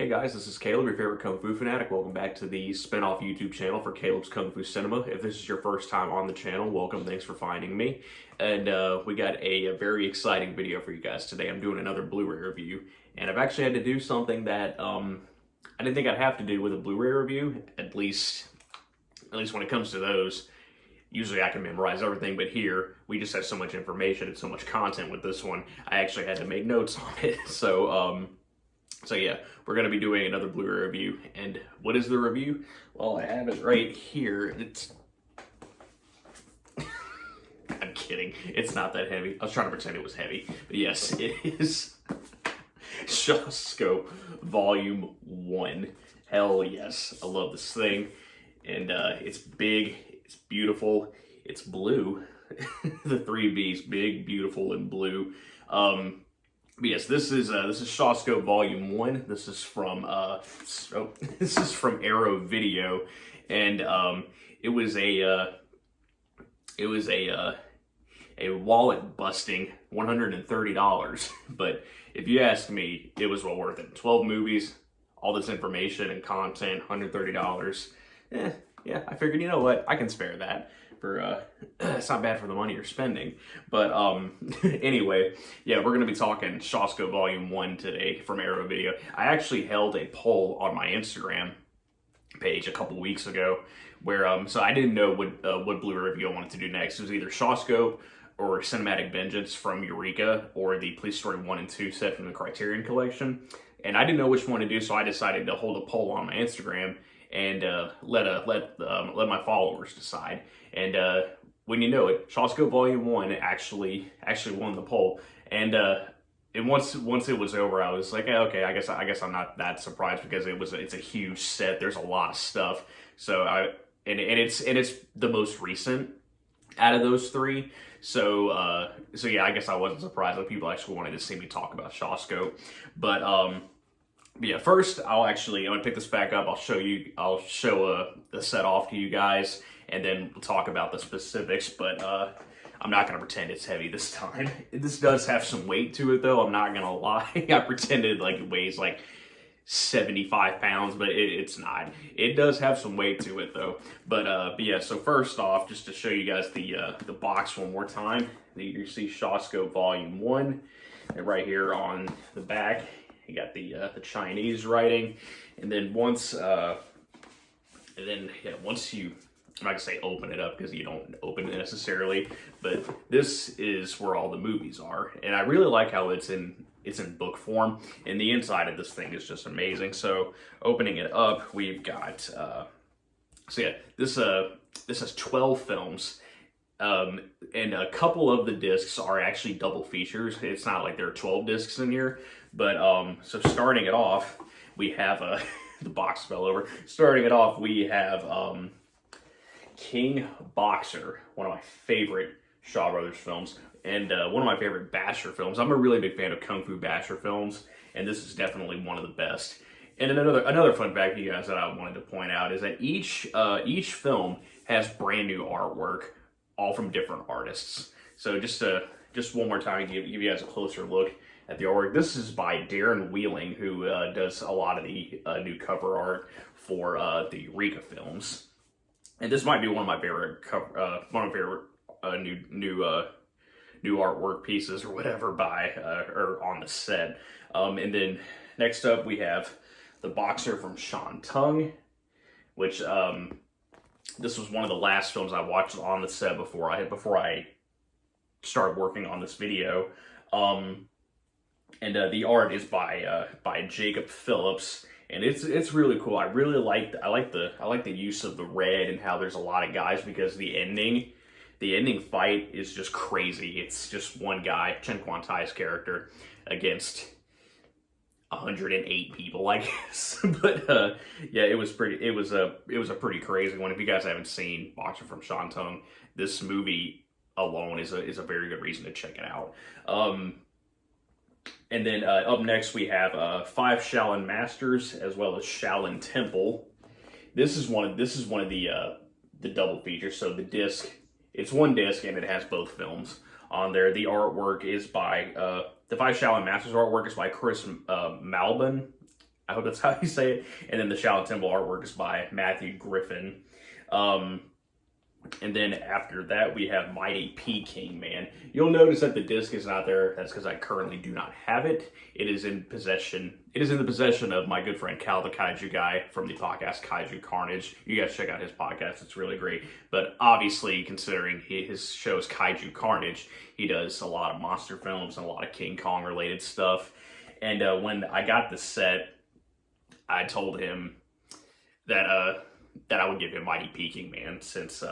Hey guys, this is Caleb, your favorite Kung Fu fanatic. Welcome back to the spin-off YouTube channel for Caleb's Kung Fu Cinema. If this is your first time on the channel, welcome, thanks for finding me. And we got a very exciting video for you guys today. I'm doing another Blu-ray review, and I've actually had to do something that I didn't think I'd have to do with a Blu-ray review, at least when it comes to those. Usually I can memorize everything, but here we just have so much information and so much content with this one, I actually had to make notes on it. So yeah, we're going to be doing another Blu-ray review. And what is the review? Well, I have it right here. It's... I'm kidding. It's not that heavy. I was trying to pretend it was heavy. But yes, it is Shawscope Volume 1. Hell yes. I love this thing. And it's big. It's beautiful. It's blue. The 3Bs. Big, beautiful, and blue. But yes, this is Shawscope Volume 1. This is from Arrow Video, and it was a wallet busting $130. But if you ask me, it was well worth it. 12 movies, all this information and content, $130. Yeah, I figured, you know what, I can spare that. For it's not bad for the money you're spending. But anyway, yeah, we're gonna be talking Shawscope Volume 1 today from Arrow Video. I actually held a poll on my Instagram page a couple weeks ago where so I didn't know what Blu-ray review I wanted to do next. It was either Shawscope or Cinematic Vengeance from Eureka, or the Police Story 1 and 2 set from the Criterion Collection. And I didn't know which one to do, so I decided to hold a poll on my Instagram and let my followers decide. And when you know it, Shawscope Volume 1 actually won the poll. And once it was over, I was like, okay, I guess I'm not that surprised, because it's a huge set. There's a lot of stuff. So it's the most recent out of those three. So yeah, I guess I wasn't surprised that people actually wanted to see me talk about Shawscope. But yeah, first I'm gonna pick this back up. I'll show the set off to you guys, and then we'll talk about the specifics. But I'm not gonna pretend it's heavy this time. This does have some weight to it, though. I'm not gonna lie. I pretended like it weighs like 75 pounds, but it's not. It does have some weight to it, though. But yeah. So first off, just to show you guys the box one more time, you see Shawscope Volume 1, and right here on the back, you got the Chinese writing. And then once you, I'm not gonna say open it up, because you don't open it necessarily, but this is where all the movies are. And I really like how it's in book form, and the inside of this thing is just amazing. So opening it up, we've got so yeah, this has 12 films. And a couple of the discs are actually double features. It's not like there are 12 discs in here, but so starting it off, we have the box fell over. Starting it off, we have King Boxer, one of my favorite Shaw Brothers films, and one of my favorite Basher films. I'm a really big fan of Kung Fu Basher films, and this is definitely one of the best. And another fun fact to you guys that I wanted to point out is that each film has brand new artwork, all from different artists. So just one more time, give you guys a closer look at the artwork. This is by Darren Wheeling, who does a lot of the new cover art for the Eureka films. And this might be one of my favorite new artwork pieces or whatever by or on the set. And then next up we have The Boxer from Shan Tung, which this was one of the last films I watched on the set before I started working on this video. And the art is by Jacob Phillips, and it's really cool. I like the use of the red and how there's a lot of guys, because the ending fight is just crazy. It's just one guy, Chen Quan Tai's character, against 108 people, I guess. But yeah, it was a pretty crazy one. If you guys haven't seen Boxer from Shan Tung, this movie alone is a very good reason to check it out. And then up next we have 5 Shaolin Masters, as well as Shaolin Temple. This is one of the double features. So the disc, it's one disc, and it has both films on there. The artwork is by the 5 Shaolin Masters artwork is by Chris Malbon. I hope that's how you say it. And then the Shaolin Temple artwork is by Matthew Griffin. And then after that, we have Mighty Peking Man. You'll notice that the disc is not there. That's because I currently do not have it. It is in possession. It is in the possession of my good friend Cal, the Kaiju guy from the podcast Kaiju Carnage. You guys check out his podcast. It's really great. But obviously, considering his show is Kaiju Carnage, he does a lot of monster films and a lot of King Kong related stuff. And when I got the set, I told him that I would give him Mighty Peking Man since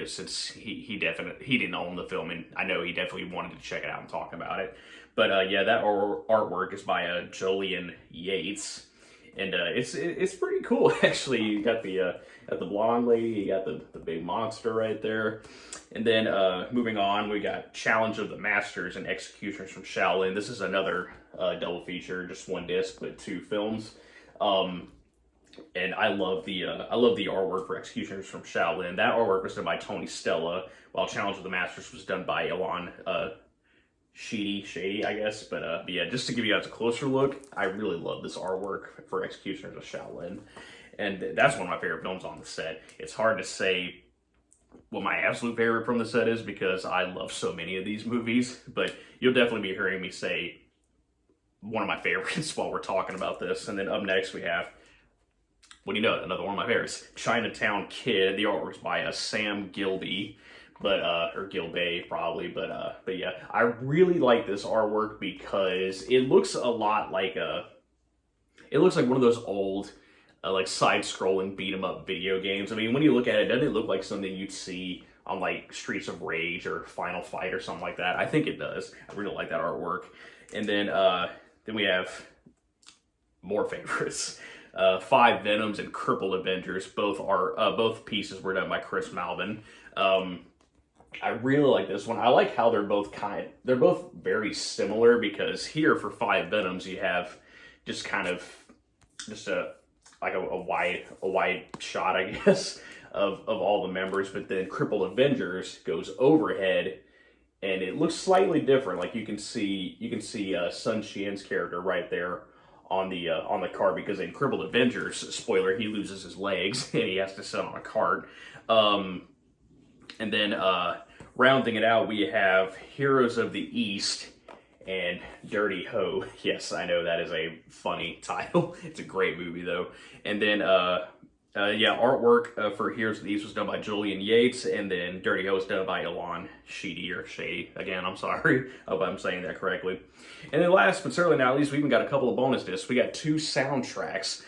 since he didn't own the film, and I know he definitely wanted to check it out and talk about it. But yeah, that artwork is by Julian Yates, and it's pretty cool actually. You got the blonde lady, you got the big monster right there, and then moving on, we got Challenge of the Masters and Executioners from Shaolin. This is another double feature, just one disc but 2 films. And I love the artwork for Executioners from Shaolin. That artwork was done by Tony Stella, while Challenge of the Masters was done by Elon Shady, I guess. But yeah, just to give you guys a closer look, I really love this artwork for Executioners of Shaolin, and that's one of my favorite films on the set. It's hard to say what my absolute favorite from the set is because I love so many of these movies, but you'll definitely be hearing me say one of my favorites while we're talking about this. And then up next we have, what do you know, another one of my favorites, Chinatown Kid. The artwork's by Sam Gilby, or Gilbey probably, but yeah, I really like this artwork because it looks a lot like it looks like one of those old like side-scrolling beat-em-up video games. I mean, when you look at it, doesn't it look like something you'd see on like Streets of Rage or Final Fight or something like that? I think it does. I really like that artwork. And then we have more favorites. 5 Venoms and Crippled Avengers. Both pieces were done by Chris Malvin. I really like this one. I like how they're both very similar, because here for 5 Venoms you have just a wide shot, I guess, of all the members, but then Crippled Avengers goes overhead and it looks slightly different. Like you can see Sun Qian's character right there on the cart, because in Crippled Avengers, spoiler, he loses his legs and he has to sit on a cart. And then rounding it out, we have Heroes of the East and Dirty Ho. Yes, I know that is a funny title. It's a great movie though. And then artwork for Heroes of the East was done by Julian Yates, and then Dirty Ho was done by Elon Shady. Again, I'm sorry. I hope I'm saying that correctly. And then last but certainly not least, we even got a couple of bonus discs. We got 2 soundtracks.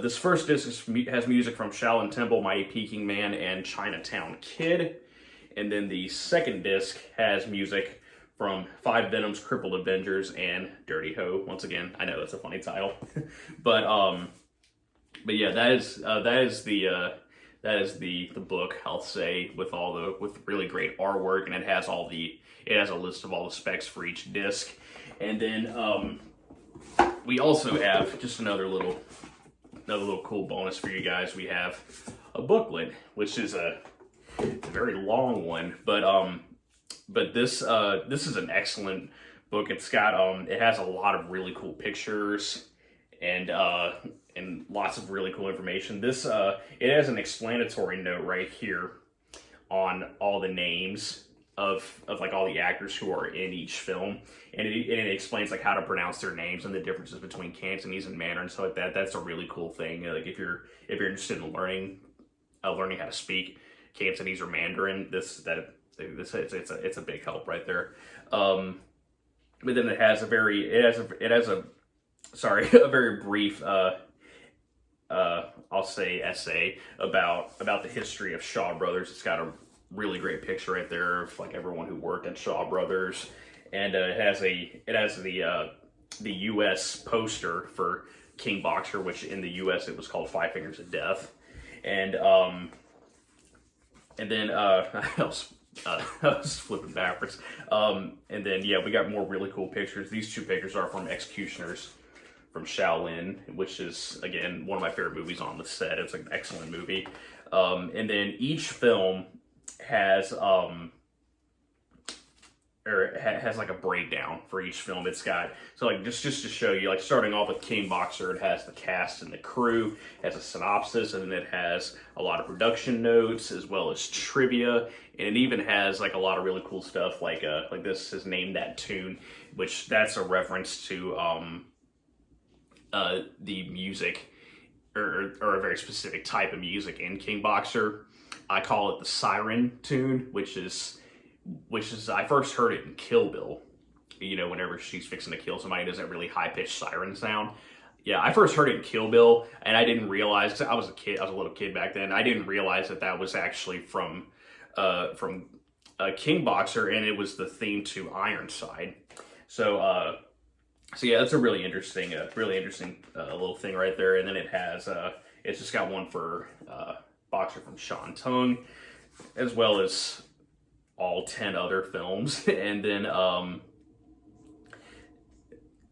This first disc has music from Shaolin Temple, Mighty Peking Man, and Chinatown Kid. And then the second disc has music from 5 Venoms, Crippled Avengers, and Dirty Ho. Once again, I know that's a funny title, but yeah, that is the book, I'll say, with really great artwork, and it has a list of all the specs for each disc. And then we also have just another little cool bonus for you guys. We have a booklet, which is it's a very long one, but this is an excellent book. It's got it has a lot of really cool pictures and lots of really cool information. This it has an explanatory note right here on all the names of like all the actors who are in each film, and it explains like how to pronounce their names and the differences between Cantonese and Mandarin and stuff like that. That's a really cool thing. Like if you're interested in learning how to speak Cantonese or Mandarin, it's a big help right there. But then it has a very brief I'll say essay about the history of Shaw Brothers. It's got a really great picture right there of like everyone who worked at Shaw Brothers, and it has the U.S. poster for King Boxer, which in the U.S. it was called Five Fingers of Death, and then I was flipping backwards, and then yeah, we got more really cool pictures. These 2 pictures are from Executioners from Shaolin, which is, again, one of my favorite movies on the set. It's an excellent movie. And then each film has has like a breakdown for each film. It's got, so like just to show you, like starting off with King Boxer, it has the cast and the crew, it has a synopsis, and then it has a lot of production notes as well as trivia, and it even has like a lot of really cool stuff like this is Name That Tune, which that's a reference to the music or a very specific type of music in King Boxer. I call it the siren tune, which is I first heard it in Kill Bill. You know, whenever she's fixing to kill somebody, does that really high-pitched siren sound. Yeah, I first heard it in Kill Bill, and I didn't realize, 'cause I was a little kid back then, I didn't realize that was actually from King Boxer, and it was the theme to Ironside. So yeah, that's a really interesting little thing right there. And then it has, it's just got one for Boxer from Shan Tung, as well as all 10 other films. And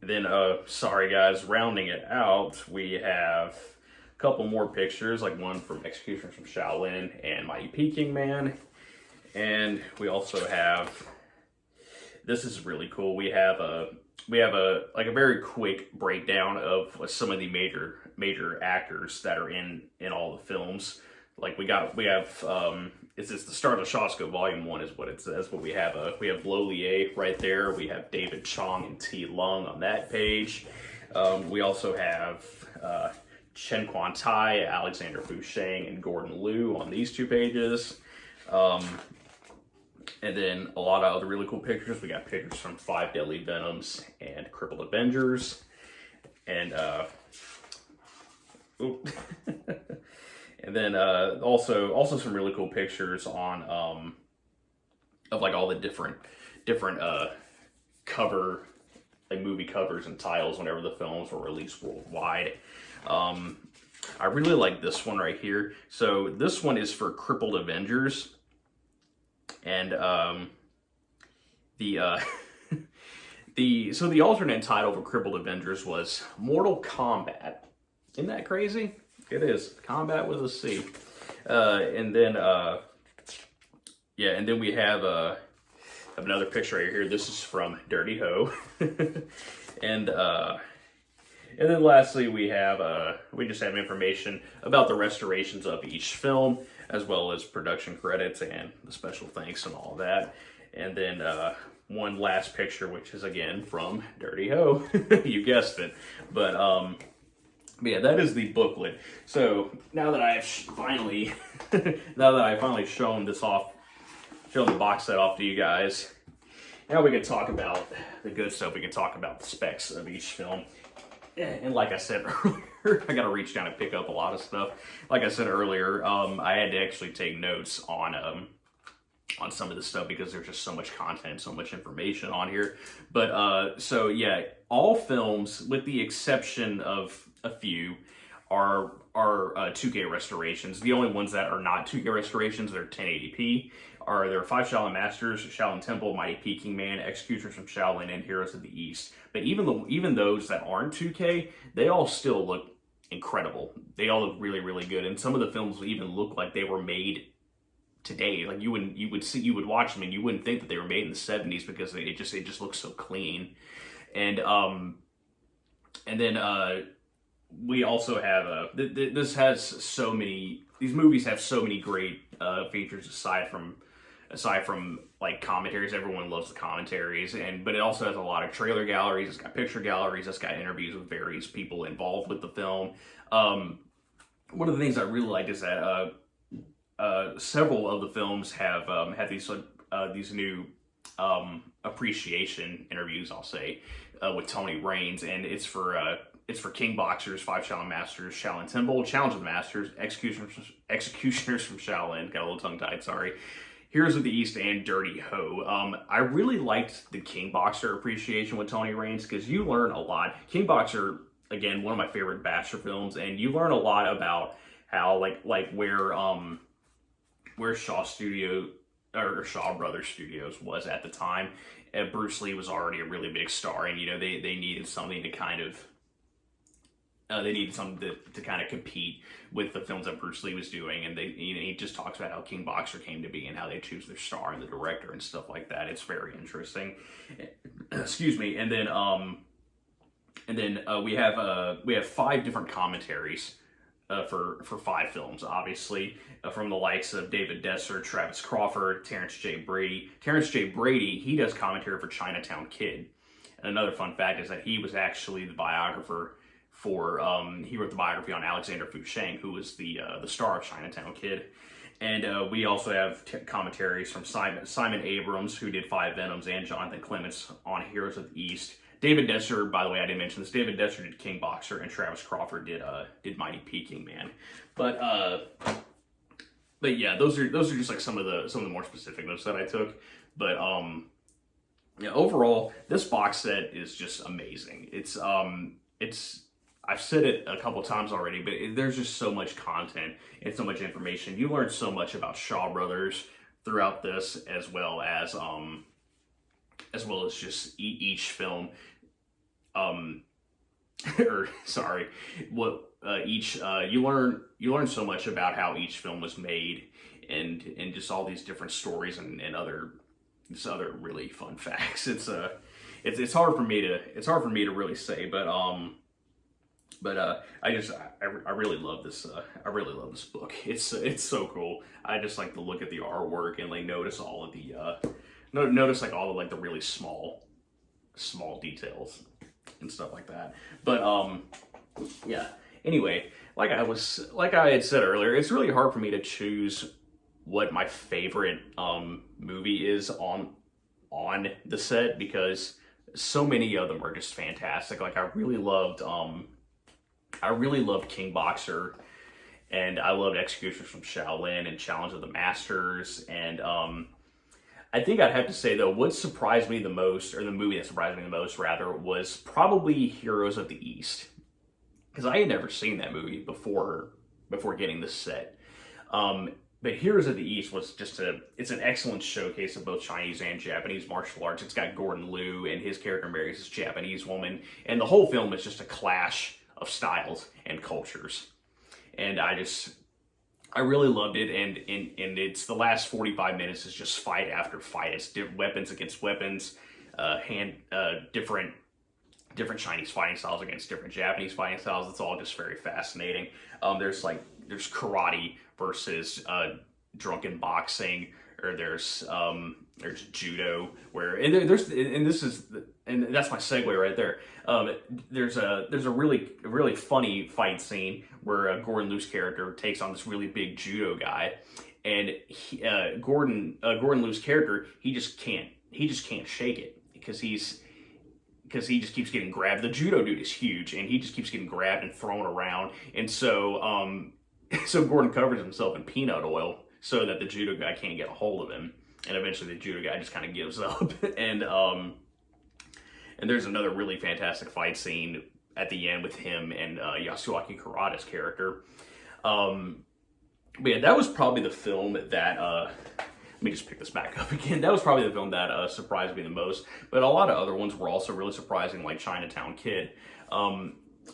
then sorry guys, rounding it out, we have a couple more pictures, like one from Executioners from Shaolin and Mighty Peking Man. And we also have, this is really cool, we have a very quick breakdown of some of the major actors that are in all the films. Like we have it's the start of Shawscope Volume 1 is what it says, but we have Lo Lie right there. We have David Chong and T. Lung on that page. We also have Chen Quan Tai, Alexander Fusheng, and Gordon Liu on these two pages. And then a lot of other really cool pictures. We got pictures from Five Deadly Venoms and Crippled Avengers. And and then also some really cool pictures on of like all the different cover, like movie covers and titles whenever the films were released worldwide. I really like this one right here. So this one is for Crippled Avengers. And the alternate title for Crippled Avengers was Mortal Kombat. Isn't that crazy? It is. Combat with a C. And then we have another picture right here. This is from Dirty Ho. And then lastly, we just have information about the restorations of each film, as well as production credits and the special thanks and all that. And then one last picture, which is again from Dirty Ho. You guessed it. But yeah, that is the booklet. So now that I've finally shown the box set off to you guys, now we can talk about the good stuff. We can talk about the specs of each film. And like I said earlier, I got to reach down and pick up a lot of stuff. Like I said earlier, I had to actually take notes on some of this stuff because there's just so much content, so much information on here. But so yeah, all films, with the exception of a few, are 2K restorations. The only ones that are not 2K restorations, they're 1080p. There are 5 Shaolin Masters, Shaolin Temple, Mighty Peking Man, Executioners from Shaolin, and Heroes of the East. But even those that aren't 2K, they all still look incredible. They all look really, really good. And some of the films even look like they were made today. Like you would watch them and you wouldn't think that they were made in the 70s because it just looks so clean. And then we also have these movies have so many great features aside from like commentaries. Everyone loves the commentaries, but it also has a lot of trailer galleries. It's got picture galleries. It's got interviews with various people involved with the film. One of the things I really like is that several of the films have these new appreciation interviews, I'll say, with Tony Raines, and it's for King Boxers, 5 Shaolin Masters, Shaolin Temple, Challenge of the Masters, Executioners from Shaolin, got a little tongue-tied, sorry, Heroes of the East, and Dirty Ho. I really liked the King Boxer appreciation with Tony Raines because you learn a lot. King Boxer, again, one of my favorite Basher films, and you learn a lot about how like where Shaw Brothers Studios was at the time. Bruce Lee was already a really big star, and they needed something to kind of They needed something to kind of compete with the films that Bruce Lee was doing, and he just talks about how King Boxer came to be and how they choose their star and the director and stuff like that. It's very interesting. Excuse me. And then we have 5 different commentaries for 5 films, obviously, from the likes of David Desser, Travis Crawford, Terrence J. Brady. Terrence J. Brady, he does commentary for Chinatown Kid. And another fun fact is that he was actually the biographer he wrote the biography on Alexander Fusheng, who was the star of Chinatown Kid. And we also have commentaries from Simon Abrams, who did 5 Venoms, and Jonathan Clements on Heroes of the East. David Desser, by the way, I didn't mention this. David Desser did King Boxer, and Travis Crawford did Mighty Peking Man. But yeah, those are just like some of the more specific notes that I took. But yeah, overall, this box set is just amazing. It's I've said it a couple times already, but there's just so much content and so much information. You learn so much about Shaw Brothers throughout this, as well as just each film. You learn so much about how each film was made, and just all these different stories and other really fun facts. It's hard for me to really say, but I really love this. I really love this book. It's so cool. I just like to look at the artwork and like notice all of the the really small details and stuff like that. But yeah. Anyway, like I had said earlier, it's really hard for me to choose what my favorite movie is on the set, because so many of them are just fantastic. Like I really loved King Boxer, and I loved Executioners from Shaolin and Challenge of the Masters. And I think I'd have to say, though, what surprised me the most, or the movie that surprised me the most, rather, was probably Heroes of the East. Because I had never seen that movie before getting this set. But Heroes of the East was it's an excellent showcase of both Chinese and Japanese martial arts. It's got Gordon Liu, and his character marries this Japanese woman. And the whole film is just a clash of styles and cultures. And I really loved it, and it's the last 45 minutes is just fight after fight. It's weapons against weapons, different Chinese fighting styles against different Japanese fighting styles. It's all just very fascinating. There's karate versus drunken boxing, or there's judo, and that's my segue right there. There's a really funny fight scene where Gordon Liu's character takes on this really big judo guy, and Gordon Liu's character, he just can't shake it, because he just keeps getting grabbed. The judo dude is huge, and he just keeps getting grabbed and thrown around, and so Gordon covers himself in peanut oil so that the judo guy can't get a hold of him. And eventually the judo guy just kind of gives up. And there's another really fantastic fight scene at the end with him and Yasuaki Kurata's character. But yeah, that was probably the film that, let me just pick this back up again. That was probably the film that surprised me the most. But a lot of other ones were also really surprising, like Chinatown Kid.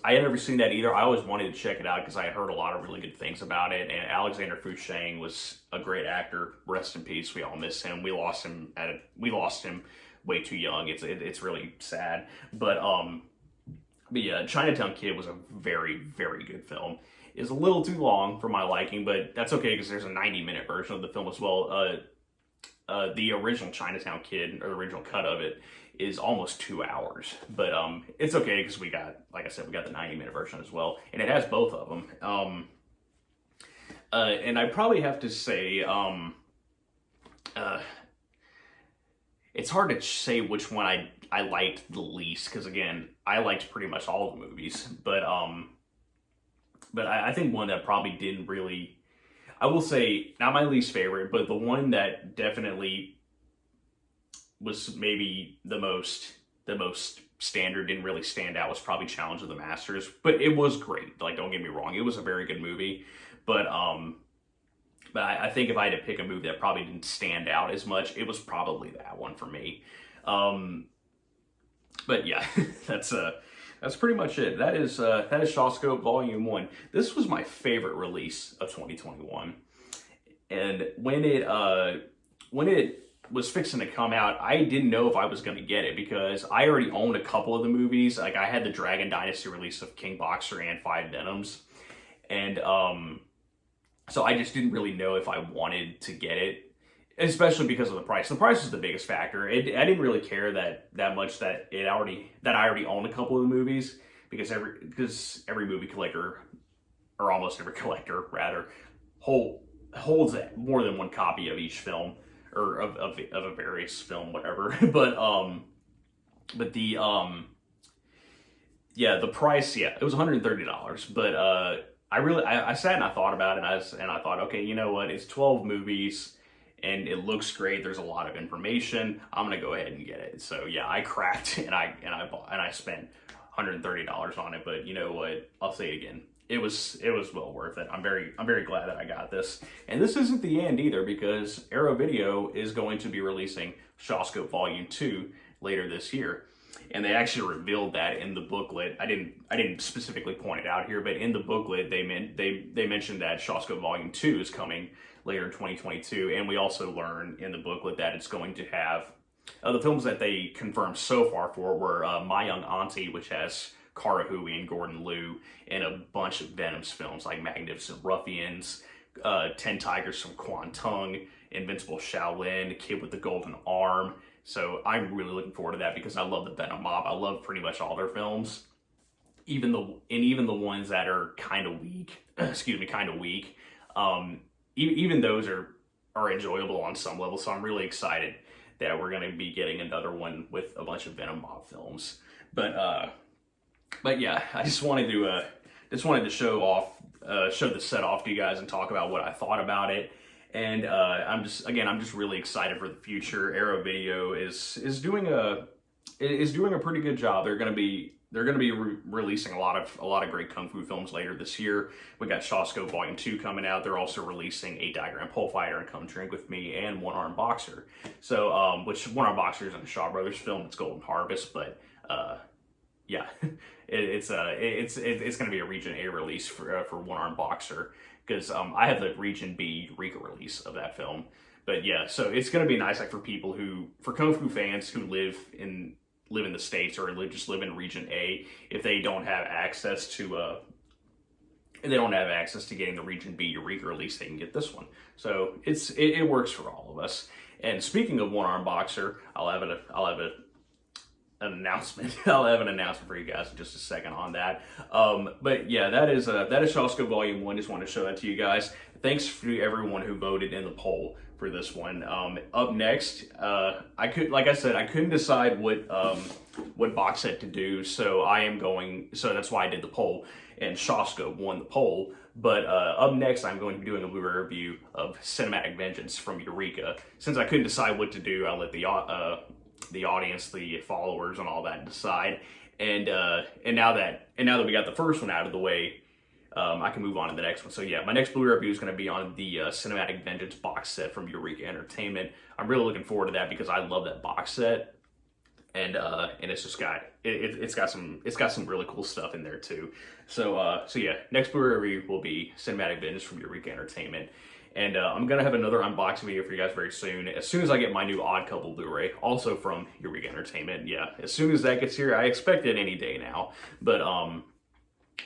I had never seen that either. I always wanted to check it out because I heard a lot of really good things about it. And Alexander Fusheng was a great actor. Rest in peace. We all miss him. We lost him way too young. It's really sad. But yeah, Chinatown Kid was a very, very good film. It's a little too long for my liking, but that's okay because there's a 90-minute version of the film as well. The original Chinatown Kid, or the original cut of it, is almost 2 hours, but it's okay because we got the 90-minute version as well, and it has both of them. And I probably have to say, it's hard to say which one I liked the least, because again, I liked pretty much all of the movies, but I think one that probably didn't really, I will say, not my least favorite, but the one that definitely was maybe the most standard, didn't really stand out, was probably Challenge of the Masters. But it was great. Like, don't get me wrong, it was a very good movie. But I think if I had to pick a movie that probably didn't stand out as much, it was probably that one for me. But yeah, that's that's pretty much it. That is Shawscope Volume 1. This was my favorite release of 2021. And when it was fixing to come out, I didn't know if I was going to get it because I already owned a couple of the movies. Like, I had the Dragon Dynasty release of King Boxer and Five Venoms. And so I just didn't really know if I wanted to get it, especially because of the price. The price was the biggest factor. I didn't really care that much that I already owned a couple of the movies, because every movie collector, or almost every collector rather, holds more than one copy of each film, or of a various film, whatever. But the price, it was $130. But I sat and I thought about it, and I thought, okay, you know what? It's 12 movies, and it looks great. There's a lot of information. I'm gonna go ahead and get it. So yeah, I cracked and I spent $130 on it. But you know what? I'll say it again. It was well worth it. I'm very glad that I got this. And this isn't the end either, because Arrow Video is going to be releasing Shawscope Volume 2 later this year. And they actually revealed that in the booklet. I didn't specifically point it out here, but in the booklet they mentioned that Shawscope Volume 2 is coming later in 2022. And we also learn in the booklet that it's going to have the films that they confirmed so far for were My Young Auntie, which has Cara Hui and Gordon Liu, and a bunch of Venom's films like Magnificent Ruffians, 10 Tigers from Kwantung, Invincible Shaolin, Kid with the Golden Arm. So I'm really looking forward to that because I love the Venom mob. I love pretty much all their films, even the ones that are kind of weak. Even those are enjoyable on some level. So I'm really excited that we're going to be getting another one with a bunch of Venom mob films. But yeah, I just wanted to show the set off to you guys and talk about what I thought about it. And I'm just really excited for the future. Arrow Video is doing a pretty good job. They're gonna be releasing a lot of great kung fu films later this year. We got Shawscope Volume 2 coming out. They're also releasing 8 Diagram Pole Fighter and Come Drink With Me and One Arm Boxer. So which One Arm Boxer isn't a Shaw Brothers film, it's Golden Harvest, but yeah, it's going to be a Region A release for One Arm Boxer, because I have the Region B Eureka release of that film. But yeah, so it's going to be nice, like, for kung fu fans who live in the States or just live in Region A, if they don't have access to getting the Region B Eureka release, they can get this one. So it works for all of us. And speaking of One Arm Boxer, I'll have an announcement. I'll have an announcement for you guys in just a second on that. But yeah, that is Shawscope Volume 1. Just want to show that to you guys. Thanks to everyone who voted in the poll for this one. Up next, I couldn't decide what box set to do, so that's why I did the poll, and Shawscope won the poll. But up next, I'm going to be doing a Blu-ray review of Cinematic Vengeance from Eureka. Since I couldn't decide what to do, I'll let the audience, the followers, and all that decide. And now that we got the first one out of the way, I can move on to the next one. So yeah, my next Blu-ray review is going to be on the Cinematic Vengeance box set from Eureka Entertainment. I'm really looking forward to that because I love that box set, and it's just got some really cool stuff in there too. So yeah, next Blu-ray review will be Cinematic Vengeance from Eureka Entertainment. And I'm going to have another unboxing video for you guys very soon as I get my new Odd Couple Blu-ray, also from Eureka Entertainment. Yeah, as soon as that gets here, I expect it any day now. But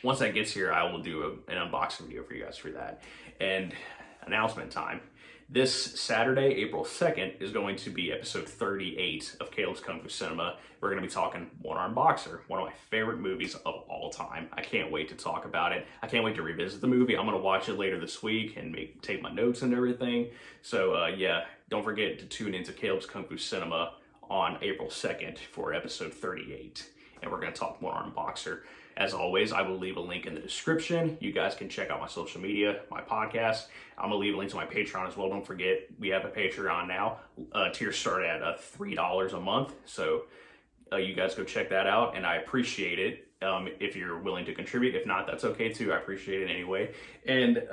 once that gets here, I will do an unboxing video for you guys for that. And announcement time. This Saturday, April 2nd, is going to be episode 38 of Kaleb's Kung Fu Cinema. We're going to be talking One Arm Boxer, one of my favorite movies of all time. I can't wait to talk about it. I can't wait to revisit the movie. I'm going to watch it later this week and take my notes and everything. So yeah, don't forget to tune into Kaleb's Kung Fu Cinema on April 2nd for episode 38. And we're going to talk One Arm Boxer. As always, I will leave a link in the description. You guys can check out my social media, my podcast. I'm going to leave a link to my Patreon as well. Don't forget, we have a Patreon now. Tiers start at $3 a month. So you guys go check that out, and I appreciate it if you're willing to contribute. If not, that's okay too. I appreciate it anyway. And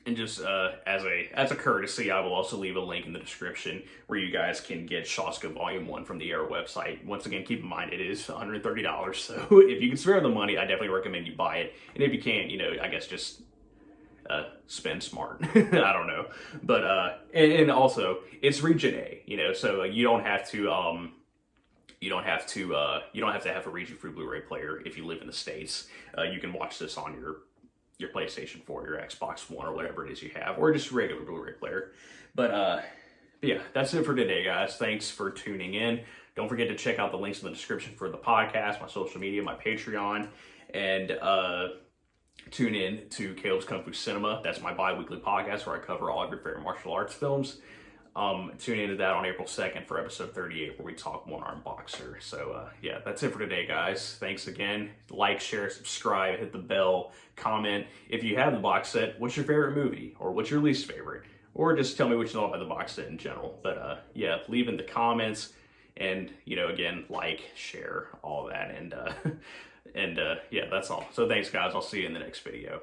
And just as a courtesy, I will also leave a link in the description where you guys can get Shawscope Volume 1 from the Arrow website. Once again, keep in mind, it is $130, so if you can spare the money, I definitely recommend you buy it. And if you can't, you know, I guess just spend smart. I don't know. But, and also, it's Region A, you know, so you don't have to have a Region Free Blu-ray player if you live in the States. You can watch this on your PlayStation 4, your Xbox One, or whatever it is you have, or just regular Blu-ray player. But yeah, that's it for today, guys. Thanks for tuning in. Don't forget to check out the links in the description for the podcast, my social media, my Patreon, and tune in to Kaleb's Kung Fu Cinema. That's my bi-weekly podcast where I cover all of your favorite martial arts films. Tune into that on April 2nd for episode 38 where we talk One-Armed Boxer. So yeah, that's it for today, guys. Thanks again. Like, share, subscribe, hit the bell, comment. If you have the box set, what's your favorite movie? Or what's your least favorite? Or just tell me what you thought about the box set in general. But yeah, leave in the comments. And, you know, again, like, share, all that. And yeah, that's all. So thanks, guys. I'll see you in the next video.